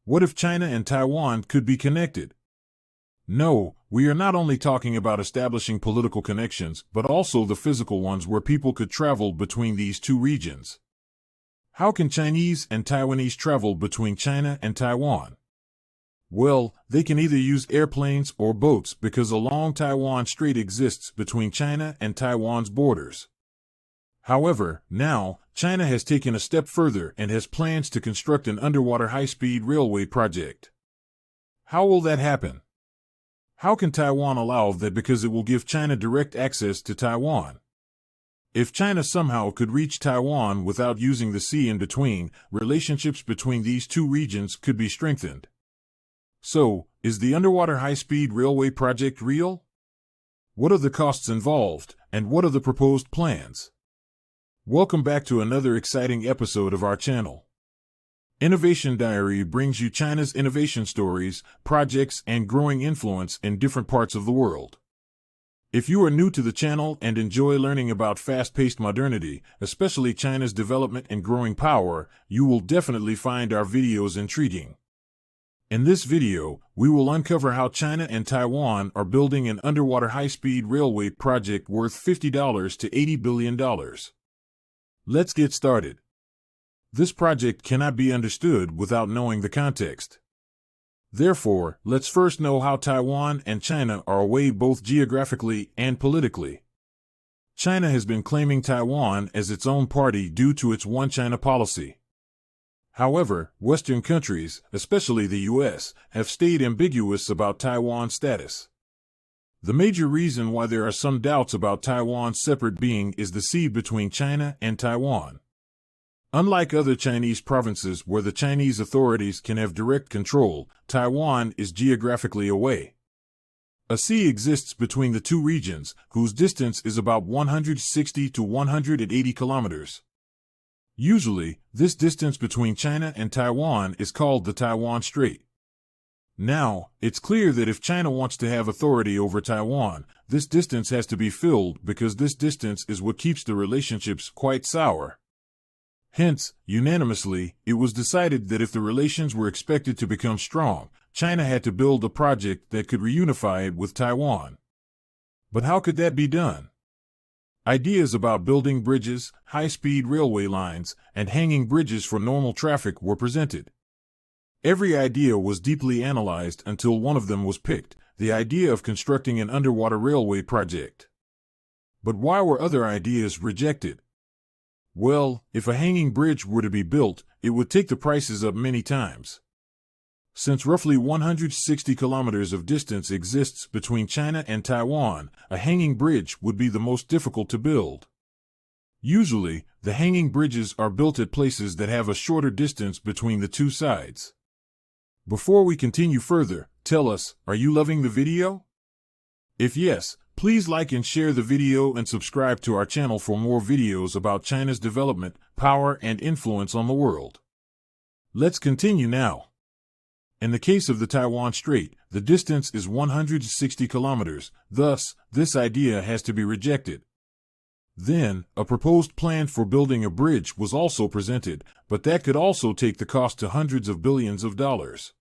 What if China and Taiwan could be connected? No, we are not only talking about establishing political connections, but also the physical ones where people could travel between these two regions. How can Chinese and Taiwanese travel between China and Taiwan? Well, they can either use airplanes or boats because a long Taiwan Strait exists between China and Taiwan's borders. However, now, China has taken a step further and has plans to construct an underwater high-speed railway project. How will that happen? How can Taiwan allow that because it will give China direct access to Taiwan? If China somehow could reach Taiwan without using the sea in between, relationships between these two regions could be strengthened. So, is the underwater high-speed railway project real? What are the costs involved, and what are the proposed plans? Welcome back to another exciting episode of our channel. Innovation Diary brings you China's innovation stories, projects, and growing influence in different parts of the world. If you are new to the channel and enjoy learning about fast-paced modernity, especially China's development and growing power, you will definitely find our videos intriguing. In this video, we will uncover how China and Taiwan are building an underwater high-speed railway project worth $50 to $80 billion. Let's get started. This project cannot be understood without knowing the context. Therefore, let's first know how Taiwan and China are away both geographically and politically. China has been claiming Taiwan as its own party due to its One China policy. However, Western countries, especially the U.S., have stayed ambiguous about Taiwan's status. The major reason why there are some doubts about Taiwan's separate being is the sea between China and Taiwan. Unlike other Chinese provinces where the Chinese authorities can have direct control, Taiwan is geographically away. A sea exists between the two regions, whose distance is about 160 to 180 kilometers. Usually, this distance between China and Taiwan is called the Taiwan Strait. Now, it's clear that if China wants to have authority over Taiwan, this distance has to be filled because this distance is what keeps the relationships quite sour. Hence, unanimously, it was decided that if the relations were expected to become strong, China had to build a project that could reunify it with Taiwan. But how could that be done? Ideas about building bridges, high-speed railway lines, and hanging bridges for normal traffic were presented. Every idea was deeply analyzed until one of them was picked, the idea of constructing an underwater railway project. But why were other ideas rejected? Well, if a hanging bridge were to be built, it would take the prices up many times. Since roughly 160 kilometers of distance exists between China and Taiwan, a hanging bridge would be the most difficult to build. Usually, the hanging bridges are built at places that have a shorter distance between the two sides. Before we continue further, tell us, are you loving the video? If yes, please like and share the video and subscribe to our channel for more videos about China's development, power, and influence on the world. Let's continue now. In the case of the Taiwan Strait, the distance is 160 kilometers, thus, this idea has to be rejected. Then, a proposed plan for building a bridge was also presented, but that could also take the cost to hundreds of billions of dollars.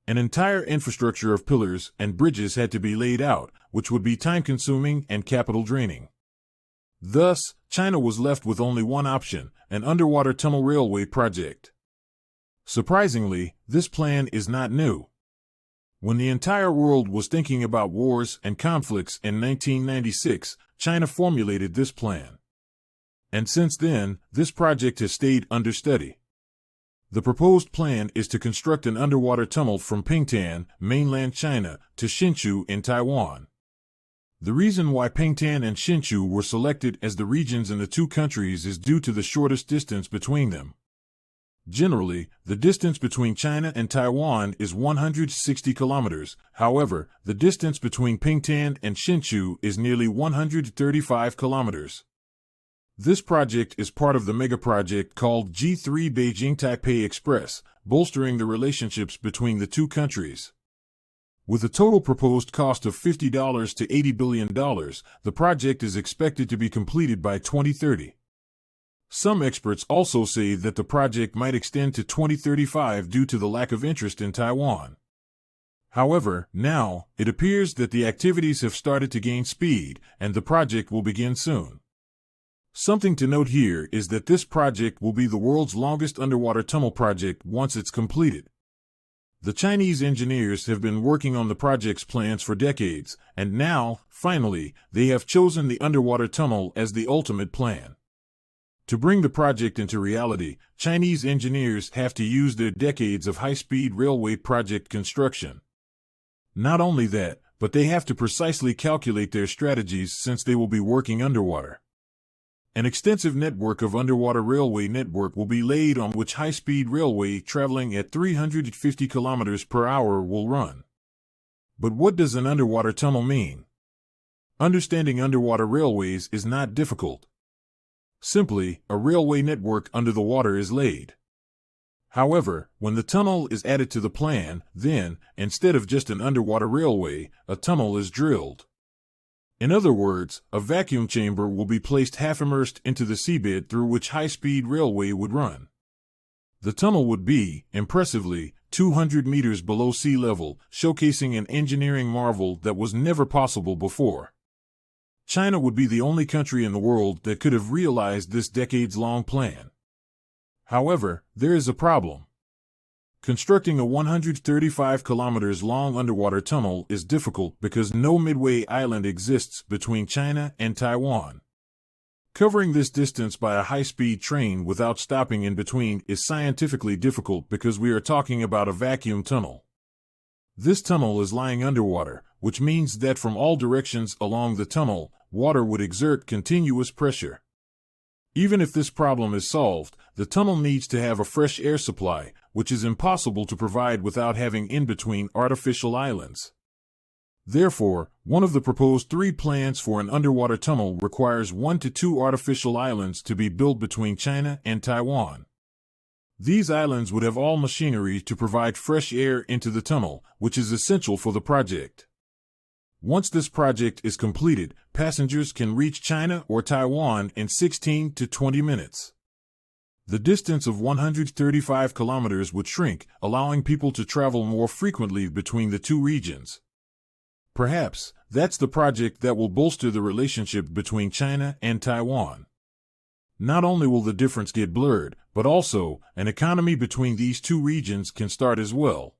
An entire infrastructure of pillars and bridges had to be laid out, which would be time-consuming and capital-draining. Thus, China was left with only one option, an underwater tunnel railway project. Surprisingly, this plan is not new. When the entire world was thinking about wars and conflicts in 1996, China formulated this plan. And since then, this project has stayed under study. The proposed plan is to construct an underwater tunnel from Pingtan, mainland China, to Hsinchu in Taiwan. The reason why Pingtan and Hsinchu were selected as the regions in the two countries is due to the shortest distance between them. Generally, the distance between China and Taiwan is 160 kilometers. However, the distance between Pingtan and Hsinchu is nearly 135 kilometers. This project is part of the megaproject called G3 Beijing-Taipei Express, bolstering the relationships between the two countries. With a total proposed cost of $50 to $80 billion, the project is expected to be completed by 2030. Some experts also say that the project might extend to 2035 due to the lack of interest in Taiwan. However, now, it appears that the activities have started to gain speed, and the project will begin soon. Something to note here is that this project will be the world's longest underwater tunnel project once it's completed. The Chinese engineers have been working on the project's plans for decades, and now, finally, they have chosen the underwater tunnel as the ultimate plan. To bring the project into reality, Chinese engineers have to use their decades of high-speed railway project construction. Not only that, but they have to precisely calculate their strategies since they will be working underwater. An extensive network of underwater railway network will be laid on which high-speed railway traveling at 350 kilometers per hour will run. But what does an underwater tunnel mean? Understanding underwater railways is not difficult. Simply, a railway network under the water is laid. However, when the tunnel is added to the plan, then, instead of just an underwater railway, a tunnel is drilled. In other words, a vacuum chamber will be placed half-immersed into the seabed through which high-speed railway would run. The tunnel would be, impressively, 200 meters below sea level, showcasing an engineering marvel that was never possible before. China would be the only country in the world that could have realized this decades-long plan. However, there is a problem. Constructing a 135 kilometers long underwater tunnel is difficult because no midway island exists between China and Taiwan. Covering this distance by a high-speed train without stopping in between is scientifically difficult because we are talking about a vacuum tunnel. This tunnel is lying underwater, which means that from all directions along the tunnel, water would exert continuous pressure. Even if this problem is solved, the tunnel needs to have a fresh air supply, which is impossible to provide without having in-between artificial islands. Therefore, one of the proposed 3 plans for an underwater tunnel requires 1 to 2 artificial islands to be built between China and Taiwan. These islands would have all machinery to provide fresh air into the tunnel, which is essential for the project. Once this project is completed, passengers can reach China or Taiwan in 16 to 20 minutes. The distance of 135 kilometers would shrink, allowing people to travel more frequently between the two regions. Perhaps that's the project that will bolster the relationship between China and Taiwan. Not only will the difference get blurred, but also an economy between these two regions can start as well.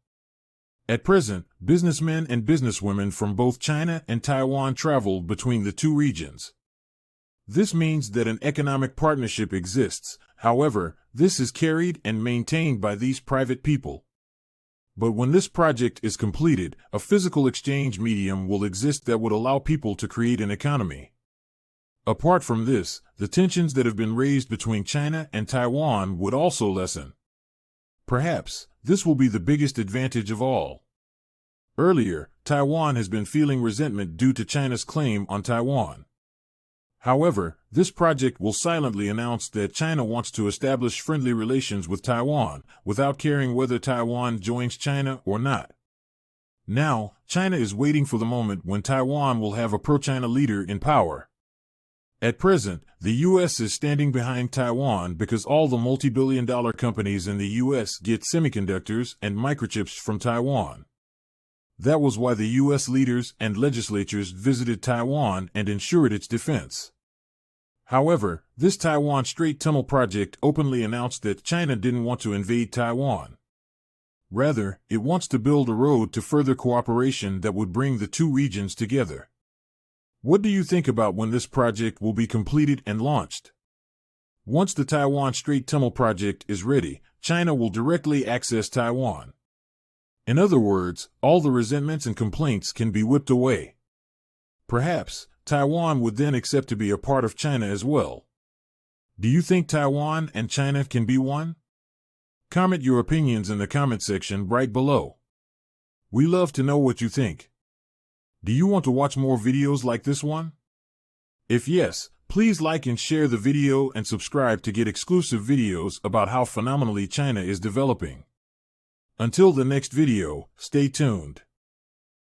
At present, businessmen and businesswomen from both China and Taiwan travel between the two regions. This means that an economic partnership exists. However, this is carried and maintained by these private people. But when this project is completed, a physical exchange medium will exist that would allow people to create an economy. Apart from this, the tensions that have been raised between China and Taiwan would also lessen. Perhaps, this will be the biggest advantage of all. Earlier, Taiwan has been feeling resentment due to China's claim on Taiwan. However, this project will silently announce that China wants to establish friendly relations with Taiwan, without caring whether Taiwan joins China or not. Now, China is waiting for the moment when Taiwan will have a pro-China leader in power. At present, the U.S. is standing behind Taiwan because all the multi-billion-dollar companies in the U.S. get semiconductors and microchips from Taiwan. That was why the U.S. leaders and legislatures visited Taiwan and ensured its defense. However, this Taiwan Strait tunnel project openly announced that China didn't want to invade Taiwan. Rather, it wants to build a road to further cooperation that would bring the two regions together. What do you think about when this project will be completed and launched? Once the Taiwan Strait Tunnel project is ready, China will directly access Taiwan. In other words, all the resentments and complaints can be whipped away. Perhaps, Taiwan would then accept to be a part of China as well. Do you think Taiwan and China can be one? Comment your opinions in the comment section right below. We love to know what you think. Do you want to watch more videos like this one? If yes, please like and share the video and subscribe to get exclusive videos about how phenomenally China is developing. Until the next video, stay tuned.